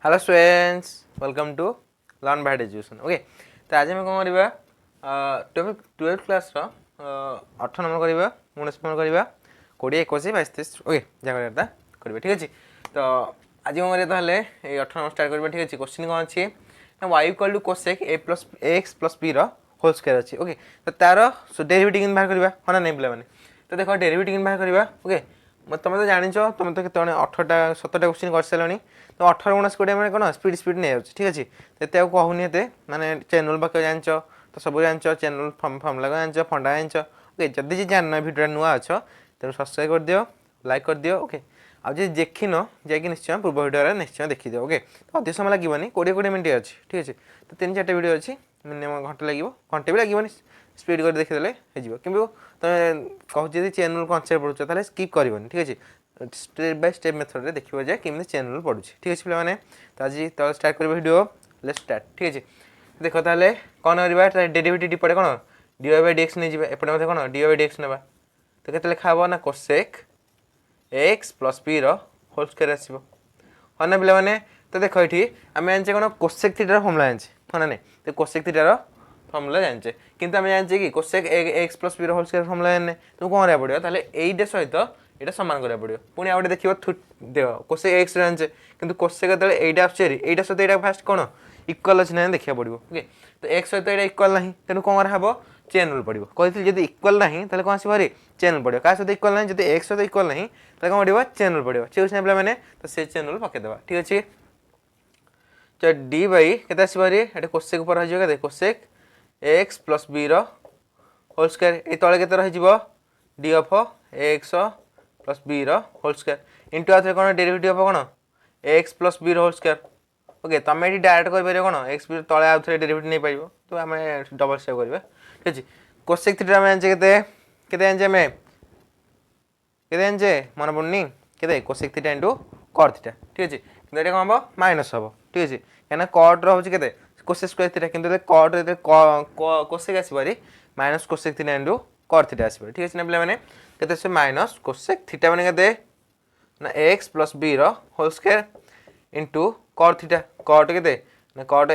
Hello students, welcome to learn by education. Okay, तो आज आम कौन करवा ट्वेल्थ क्लास 18 नंबर करवा 19 नंबर करवा 20 21 22 23। ओके जहाँ करवा ठीक अच्छे। तो आज कौन करें ताले 18 नंबर स्टार्ट करवा ठीक अच्छे। क्वेश्चन कौन अच्छी ना y equal to cosec a plus x plus B whole square अच्छी। ओके, तो तार डेरिवेटिव बाहर करवा हाँ ना नहीं पिला माने। तो देख डेरिवेटिव बाहर करवा। ओके, तुम तो जान तुम तो केत 18टा 17टा क्वेश्चन कर सारे। तो 18 19 20 मैंने कौन स्पीड स्पीड नहीं जाऊँ ठीक अच्छे। तो कहूनी एत माने चैनल पाक जान तो सब जान चैनल फर्मुला जान फंडा जान। ओके, जदि जान भिडियो नुआ अच्छ तेणु सब्सक्राइब कर दियो, लाइक कर दियो। ओके, आज देखी न जाकि निश्चय पूर्व भिडियो निश्चय देखी दियो। ओके, तो अधिक समय लगे 20 मिनट अच्छी ठीक अच्छे। तो 3-4 भिडियो अच्छी मिनिमम घंटे लगे, घंटे भी लगे स्पीड कर देखीदे हो। कि तुम कहूँ चैनल कनसेप्ट पढ़ुच स्किप कर ठीक अच्छे। स्टेप बाय स्टेप मेथड रे देखिबो जे केमि चैनल पड़ुछि ठीक अछि पिला माने। तो आज तो स्टार्ट करबो वीडियो, लेट्स स्टार्ट ठीक अछि। देखो ताले कोन करबा डेरिवेटिव डी पड़े कोन dy बाय dx नै जिबा एपटे मते कोन dy बाय dx नेबा। तो केते लेखा हबो ना cosec x प्लस b रो होल स्क्वायर आसीबो हा ना पिला माने। तो देखो एठी आमे जानचे कोन cosec थीटा रो फॉर्मूला जानचे हा ना नै। तो cosec थीटा रो फॉर्मूला जानचे किंतु आमे जानचे कि cosec x प्लस b रो होल स्क्वायर फॉर्मूला जानने। तो कोन रे पड़ियो ताले एइडे सहित एटा सामान करा पड़ियो। पुणी आउटे देखिबो देख कोसेक एक्स जानचे किंतु कोसेक केतले एइटा आछेरी एइटा सहित एइटा फास्ट कोन इक्वल अछि ना देखिया पड़ियो। ओके, तो x सहित एइटा इक्वल नाही तेनु कोन करा हबो चेन रूल पड़ियो। कहिथिल जदी इक्वल नाही ताले कोन आसीबो रे चेन रूल पड़ियो। का सहित इक्वल नाही जदी x सहित इक्वल नाही ताले कोन पड़ियो चेन रूल पड़ियो। ठीक अछि पिला माने। तो से चेन रूल पके देबा ठीक अछि। तो d बाय केते आसीबो रे एटा कोसेक ऊपर हो जिवो केते कोसेक x प्लस b रो होल स्क्वायर ए तळे केते रहि जिवो d of x plus B whole square into आथरे कोन डेरिवेटिव हम कोन X plus B whole square. Okay, तुम ये डायरेक्ट कहि परिबो कोन एक्स बी तळे आथरे डेरिवेटिव नै पाइबो। तो आमे डबल सेव करबा ठीक अछि। कोसेक थीटा में जानचे केते केते जानचे में केते जानचे मन पड़नी केते cosec theta into cot theta ठीक अछि। किंतु एटा कोन हबो माइनस हबो ठीक अछि। केना कॉट रो होछि केते कोसेक स्क्वायर थीटा किंतु कॉट रे कोसेक आसी बारी minus cosec theta into cot theta आसी ठीक अछि ना पिला माने। केते से माइनस कोसेक थीटा माने केते ना x प्लस b रो whole square into cot theta cot केते ना कॉट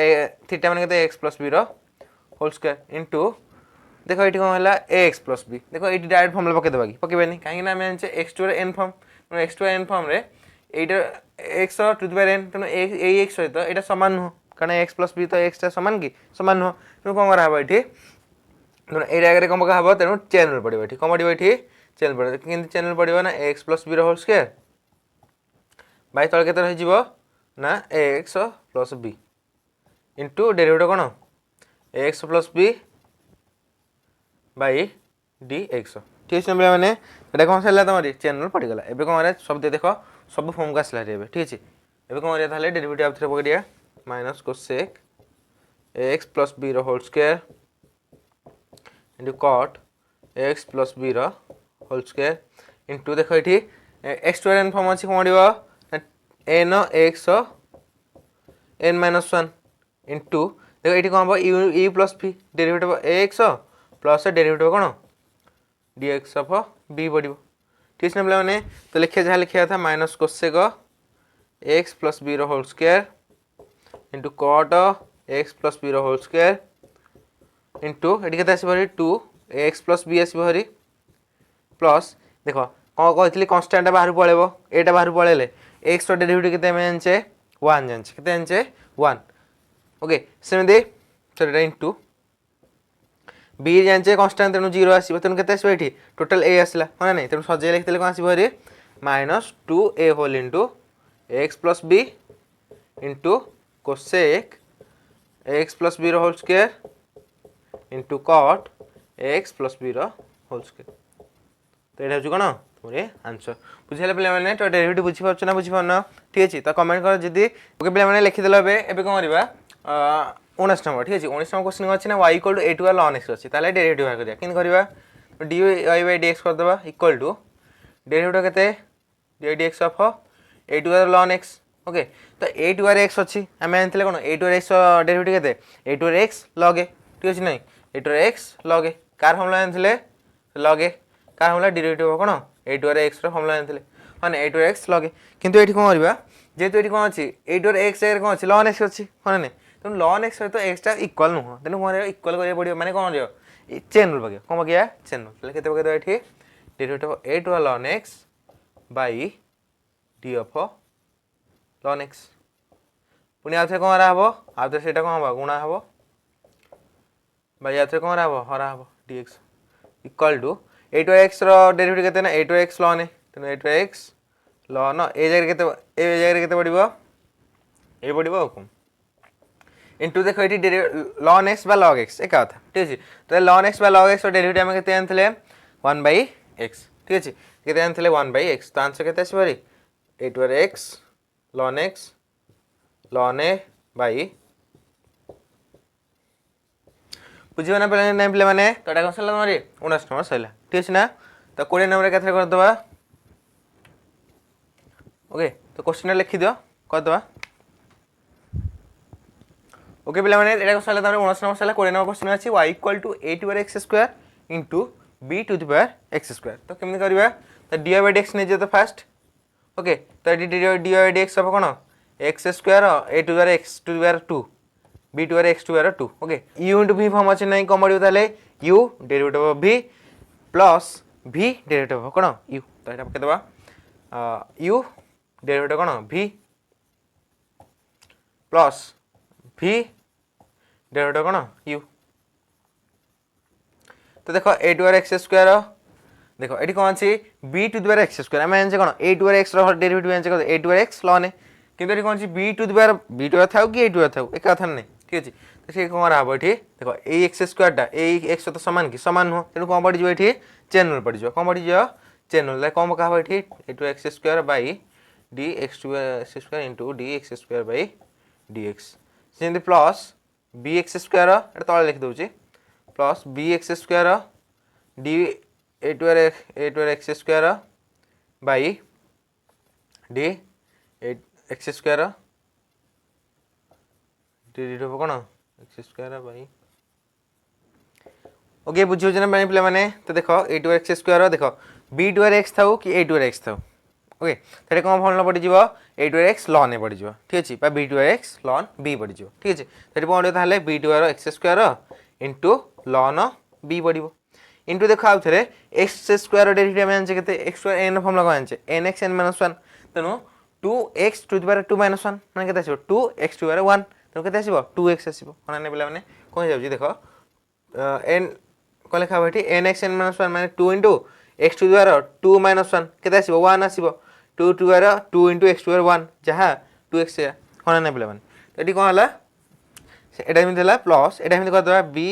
थीटा माने केते x प्लस b रो होल स्क्वायर इनटू देखो एठी कोन हला x प्लस b। देखो एठी डायरेक्ट फॉर्मूला पके देबा कि पकेबेनी काहे ना हम जानचे x to n form x to n form रे एटा x to the power n तनो ए x सहित एटा समान न कारण x प्लस b तो x टा समान कि समान न। तो कोन करा हबो एठी ए आगे कम पका हबो तेनु चेन रूल पड़िबो एठी कम पड़िबो एठी चेन पड़िबो किंतु चेन रूल पड़िबो ना x प्लस b रो होल स्क्वायर बाय तळे केते रहि जिवो ना x plus b into derivative कोन x plus b by dx ठीक छै माने। एटा कोन सला तमरी चेन रूल पड़ी गला। एबे कोन रे सब देखो सब फॉर्म का असला रे एबे ठीक छै। एबे कोन रे थाले डेरिवेटिव आथरे पके दिया minus cosec x plus b रो whole square into cot x plus b रो होल स्क्वायर इनटू देखो एठी x टू n फॉर्म अछि कोन दिबो n x n minus 1 into देखो एठी कोन हबो u plus v derivative x plus derivative कोन dx ऑफ b पड़िबो ठीक छै माने। तो लिखे जहा लिखिया था minus cosec x plus b रो whole square into cot x plus b रो होल स्क्वायर इनटू एठी केते आसी भरी 2 x प्लस b आसी भरी प्लस देखो कोन कहथिली कांस्टेंट बाहर पळेबो एटा बाहर पळेले x रो डेरिवेटिव केते हम जानचे 1 जानचे केते जानचे 1। ओके, सेमदे सरेटा इनटू b जानचे कांस्टेंट तेनु 0 आसीबो तेनु केते आसीबो एठी टोटल a आसीला हा नै। तेनु सजे लिखितले कोन आसीबो रे minus 2a whole into x plus b into cosec x plus b रो whole square into cot x plus b रो होल स्क्वायर। तो एटा हो कोन तोरे आंसर बुझिले पिला माने। तो डेरिवेटिव बुझि परछ ना बुझि परना ठीक अछि। तो कमेंट कर जदी ओके पिला माने लिखि देलो एबे कोन करबा 19 नंबर ठीक अछि। 19 नंबर क्वेश्चन अछि ना y equal to a to ln x अछि ताले डेरिवेटिव बाहर करिया किन करबा dy बाय dx कर देबा इक्वल टू डेरिवेटिव केते dy dx of a to ln x। Okay, तो a टू x अछि हम जानथिले कोन a टू x डेरिवेटिव केते a to x ln a ठीक अछि नै a to x ln a कार फॉर्मूला जानथिले ln a कार फॉर्मूला डेरिवेटिव कोन a टू x रो फॉर्मूला जानथिले माने a to x ln a किंतु एठी कोन करबा जेहेतु ये कौन अच्छी एटर एक्स जगह कौन अच्छी लॉन एक्स अच्छी हाँ ना तेणु लॉन एक्स सहित एक्सटा इक्वाल नुह तेणु कौन इक्वाल करा पड़ो मैंने कौन चेन रूल पकड़ कौन पकड़ा चेन रूल के पकड़ ये derivative of a to ln x by d of ln x पुणी आउ थे कौन हम आउ थे कौन हम गुणा हम बाई आउ थे कौन हम हरा हम d x equal to a to x derivative केते ना ए टू एक्स लॉन तेणु a to x lawn a जगह के पड़ो ये पड़ो कौन इंटू देखो ये लॉन एक्स बा लॉग एक्स एक कथा ठीक अच्छे तो लॉन एक्स बा लॉग एक्स डेरिवेटिव आम के आनी 1 बाई एक्स ठीक अच्छे के आनी 1 बाई एक्स तो आंसर के आसपरी A to x lawn A बाई बुझे ना पे नहीं पे मैंने तो कौन सरला तुम 19 नंबर सरला ठीक अच्छे ना तो 20 नंबर क्या करदे ओके तो क्वेश्चन लिखी दियो करदे ओके पे मैंने ये सरला 19 नंबर सरला 20 नंबर क्वेश्चन अच्छी y equal to a to x square into b to the x square तो केमी करवा तो डी बाई डी एक्स नहीं तो फास्ट ओके तो ये डी बाई डी एक्स हम कौन x square a to x to the 2 b to x to the 2 okay u into v form अच्छे ना कौन पड़ो u derivative of v plus v derivative of कौन u तो ये पकईदेवा यू डेरिवेटिव कौन v प्लस v डेरिवेटिव कौन u तो देखो ए टू एक्स स्क्वायर देखो ये कौन अच्छी b to the x square आम जाने कौन ए टू एक्स डेरिवेटिव जाने ए टू एक्स लॉन किंतु ये कौन अच्छी बी टू था कि ए टू था एक कथा नहीं ठीक अच्छे तो सी कौन हम ये देखो ए एक्स स्क्वायरटा ए एक्स तो सामान कि सामान नुह तेणु कौन पड़ ये चेन रूल पड़ कौन पड़ चेन रूल कौन पका ये a to x square by d x two x square into d x square by d x सेमती प्लस बी एक्स स्क्वायर ये तले लिखिदे plus b x square d a to x square by d x square d कौन x square by okay बुझे ना पे मैंने तो देखो ए टू एक्स स्क्वायर देखो बी टू एक्स था कि ए टू एक्स था ओके तो कौन फॉर्मुला पड़ a to x lawn a पड़ ठीक अच्छे b to x ln b पड़ ठीक अच्छे तो कौन पड़ो b to x square into ln b पड़ो इंटू देखो आउ थे एक्स स्क्वायर डेरिवेटिव आम जाने एक्स स्क्वायर एन फॉर्मुला कौन आने एन एक्स एन माइनस 1 तेणु 2x टू द 2 माइनस 1 मैंने के 2x टू द 1 तेणु के 2x आसो हाँ पे मैंने कौन जाऊँगी देख एन कौन लिखा ये एन एक्स एन माइनस 1 मैंने 2 into x to the 2 minus 1 के 1 आसो 2 to the 2 into x to the 1 जहाँ 2x हाँ ना पे मैंने तो ये कौन है यहाँ प्लस यहाँ करदे b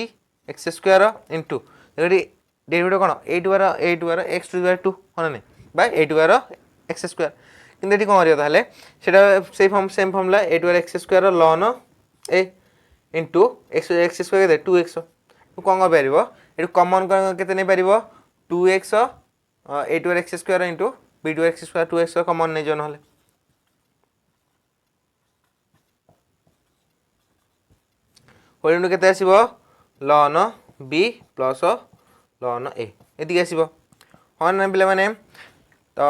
x square into derivative कौन a to x to the 2 हाँ ना by a to x square कि ये कौन करा से same formula a to x square ln a into x square के 2x कौन कर पार ये कमन के नहीं पार 2x a to x square into b to x square 2x common नहीं जाओ ना होल इंटू के लॉन बी प्लस लॉन ए आसो हाँ ना पे मैंने तो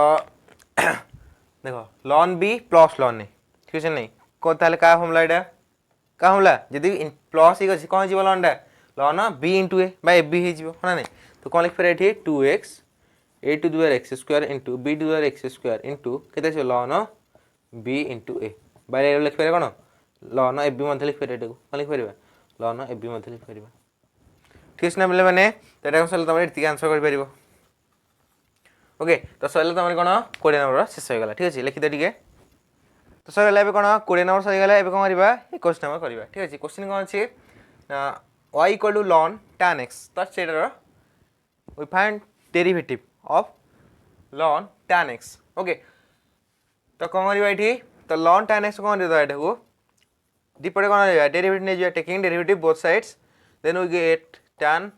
देखो लॉन बी प्लस लॉन ए ठीक है नहीं कौन क्या फॉर्मुला यहाँ क्या फॉर्मुला जदि प्लस ही अच्छे कौन हो लॉनटा ln b into a by b हो हाँ नहीं तो कौन लिखिपर ये 2x a to the x square into b to the x square into के ln b into a by लिखिपर कौन लॉन ए बी लिखिपर कौन लिखिपर लॉन ए बी लिखिपर ठीक है ना मैंने तो ये कौन तुम ये आंसर कर ओके तो सरला तुम कौन 20 नंबर शेष हो गला ठीक अच्छे लिखिद टे तो सरला कौन 20 नंबर सरीगला कौन करवा 21 नंबर करवा ठीक अच्छे क्वेश्चन कौन अच्छे y equal to ln tan x तो सेटर we find derivative of ln tan x okay तो कौन करवा ये तो लॉन tan x कौन करवा यहाँ दीपटे कौन डेरिवेटिव नहीं जाए taking derivative both sides then we get tan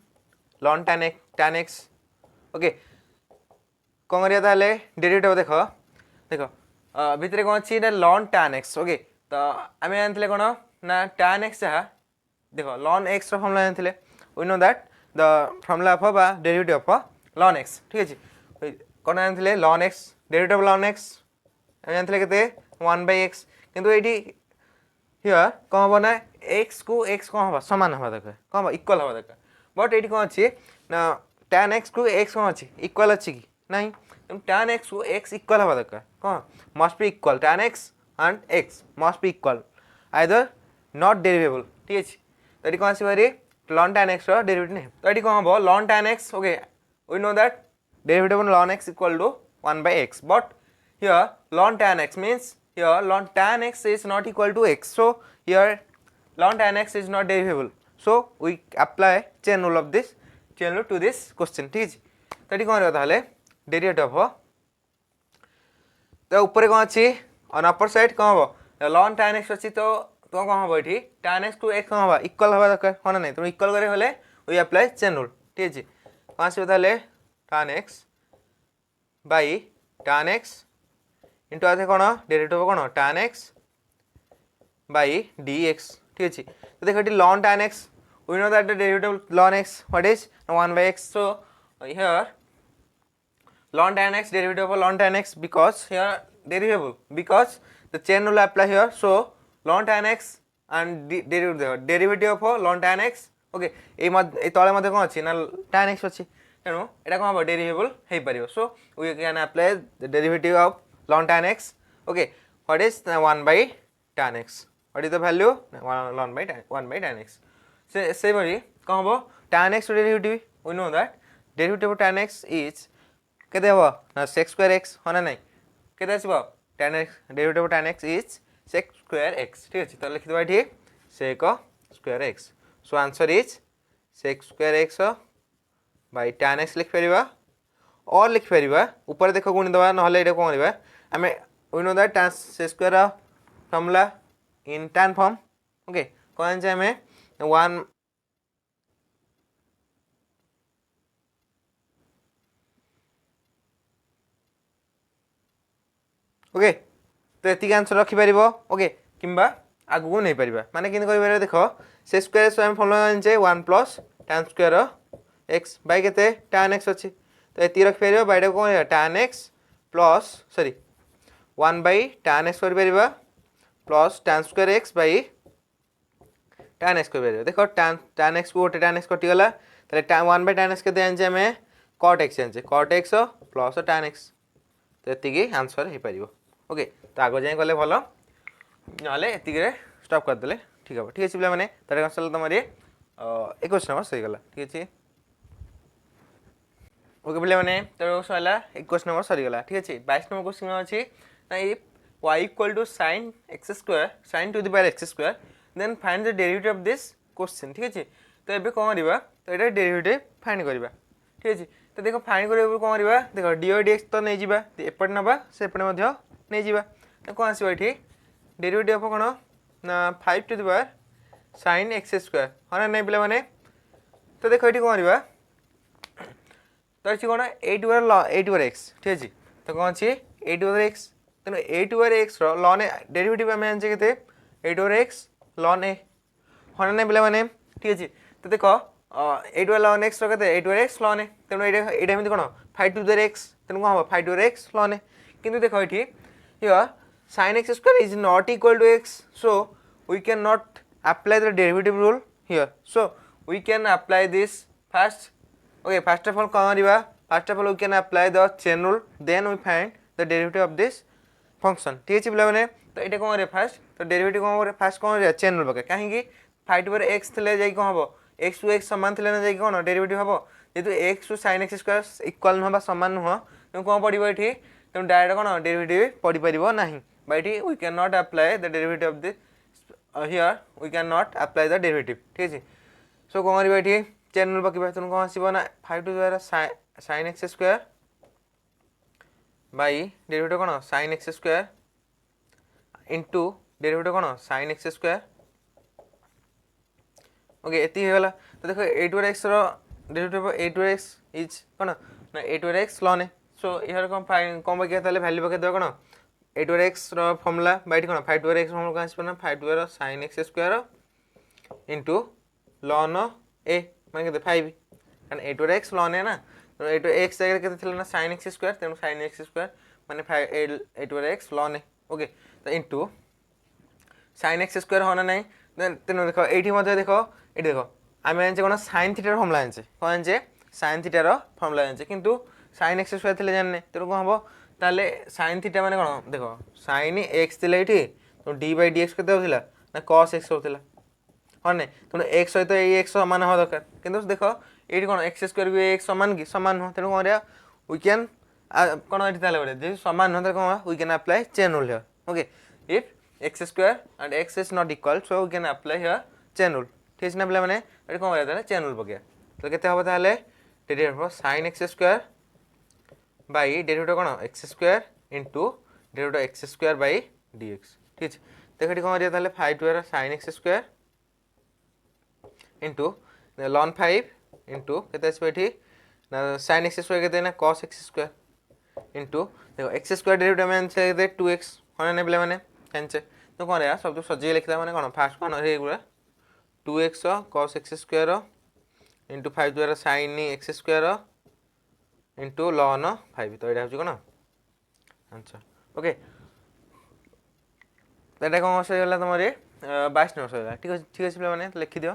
ln tan x okay कौन करिया डेरिवेटिव देखो देखो भितर कौन अच्छी लॉन tan x ओके तो आम जानते कौन ना tan x जहाँ देखो लॉन x फॉर्मुला जानते we know that the formula of derivative of ln x ठीक अच्छे कौन जानते ln x derivative ln x जानते के 1 by x किंतु एटी हियर कौन हम ना x को x कौन हम समान हवा दरकार कौन हम इक्वल हवा दरकार बट एटी कौन अच्छी ना tan x को x कौन अच्छी इक्वल अच्छी कि नहीं tan x को x इक्वल हवा दरकार कौन must be equal tan x and x must be equal either not derivable ठीक है तो एटी कौन आसी ln tan x रो डेरिवेटिव नहीं तो एटी कौन हम ln tan x okay we know that derivative of ln x equal to 1 by x but here ln tan x means here ln tan x is not equal to x so here ln tan x is not derivable so we apply chain rule of this chain rule to this question ठीक है तो eighty कौन ताहले derivative हो तो ऊपर कौन अच्छी on upper side कौन हम ln tan x अच्छी तो कौन हम ये tan x को x कौन हम इक्वल हवा दरकार हाँ ना नहीं तो इक्वल करे हले we apply chain rule ठीक है कौन आसी ताहले tan x by tan x into आते कौन डेरिवेटिव कौन tan x by dx ठीक है तो देखो ये ln tan x we know that the derivative of ln x what is 1 by x so here ln tan x derivative of ln tan x because here derivable because the chain rule apply here so ln tan x and derivative of ln tan x okay এই তলে মধ্যে কোন আছে না tan x আছে তেণু এটা কোন হবে ডেরিভেবল হেই পারিব so we can apply the derivative of ln tan x okay what is 1 by tan x what is the value ln by 1 by tan x সেই ভাবে কোন হবে tan x derivative we know that derivative of tan x is কেতে হবে না sec square x হয় না কেতে আসিব tan x derivative of tan x is sec square x ঠিক আছে তাহলে লিখি দেবা এটি sec square x so answer is sec square x by tan x लिख परिबा और लिख परिबा ऊपर देखो गुणी दबा न हले एटा कोन करबा हमें we know that tan square formula in tan form okay कोन जे हमें 1 ओके तो एतिक आंसर रखि परिबो ओके किंबा आगु नै परिबा माने किन करि परिबा देखो से स्क्वायर स्वयं फॉर्मूला जानिचे 1 plus tan square x by केते tan x अछि तो एति रखि परिबा बायडा कोन tan x plus sorry 1 by tan x करि परिबा plus tan square x by tan x करि परिबा देखो tan x को गोटे tan x कटि गला तले 1 बाय tan x केते जानिचे हमें cot x जानिचे cot x plus tan x तो एति की आंसर हे परिबो ओके तो आगो जाई गले भलो नले एति के स्टॉप कर देले ठीक है ठीक है पिला माने तारे आंसर तमरे 21 नंबर सही गला ठीक है ओके पिला माने तारे सला 21 नंबर सरी गला ठीक है 22 नंबर क्वेश्चन अछि ना if y equal to sin x square sin to the power x square then find the derivative of this question ठीक है तो एबे कोन करबा तो एटा डेरिवेटिव फाइंड करबा ठीक है तो देखो फाइंड करबा कोन करबा देखो dy dx तो नै जिबा एपट नबा से एपट मध्य नै जिबा तो कोन आसीबा एठी डेरिवेटिव ऑफ कोन ना 5 to the power sin x square हां नै पिला माने तो देखो एठी कोन करबा तो अछि कोन 8 over x ठीक अछि तो कोन अछि 8 over x तो 8 over x रो ln डेरिवेटिव हमें आनजे केते 8 over x ln a हां नै पिला माने ठीक अछि तो देखो 8 over ln x रो केते 8 over x ln a तो एटा एमिति कोन 5 to the x Tanu cone 5 over x ln a किंतु देखो एठी here sin x square is not equal to x so we cannot apply the derivative rule here so we can apply this first okay first of all first of all we can apply the chain rule then we find the derivative of this function ठीक है पिला माने तो एटा कोन रे first तो derivative कोन रे first कोन रे chain rule बके काहे कि 5 over x थले जाई कोन हबो x to x समान थले ना जाई कोन डेरिवेटिव हबो जेतु x to sin x square equal नबा समान न हो तो कोन पडिबो एठी तो डायरेक्ट कोन डेरिवेटिव पडी परिबो नाही by it we cannot apply the derivative of this here we cannot apply the derivative ठीक है so कोन करबा एठी चेन रूल बके तुम कोन आसीबो ना 5 to the sin x square by derivative कोन sin x square into derivative कोन sin x square ओके एती हे गला तो देखो 8 over x रो डेरिवेटिव 8 over x इज कोन ना 8 over x ln a so इहर कोन फाइन कोन बके ताले वैल्यू बके दो कोन 8 over x रो फार्मूला बाइट कोन 5 over x फार्मूला कास पना 5 over sin x square into ln a माने के 5 कारण 8 over x ln a ना तो 8 over x जगह केते थिला ना sin x square तेनु sin x square माने 8 over x ln a okay तो इंटू sin x स्क्वायर हो ना नहीं तेणु देख ये देख ये देख आम जाने कौन sin थीटार फर्मुला जाने कौन जाने sin थीटार फर्मुला जाने किंतु sin x स्क्वायर थे जाने तेणु कौन हम ताले sin थीटा माने कौन देख sin x थे ये तो d बाई dx के होता ना cos x होता हाँ नहीं तेणु x सहित ये x सामान हवा दरकार किंतु देख ये कौन x स्क्वायर भी x सामान कि सामान नुह तेणु कौन वी कैन कौन ये जे सामान नुह कौन we can apply chain rule here okay if x square and x is not equal so we can apply here chain rule ठीक है ना मैंने कौन करता चेन रूल पकड़ तो कितने हम ताले डेरिवेटिव हम sin x square by derivative कौन x square into derivative x square by dx ठीक है देख कौन करिए 5 to sin x square into ln 5 into के sin x स्क्वायर के cos x स्क्वायर इंटू देखो x स्क्वायर डेरिवेटिव में 2x होने पे मैंने कैंचे तो कौन रहा सब सजे लिखता मैंने कौन फास्ट कौन है 2x cos x square into 5 द्वारा sin x square into ln 5 तो यहाँ कौन अच्छा ओके तो यहाँ कौन सहीगला तुम 22 नंबर सहीगला ठीक अच्छे मैंने लिखिद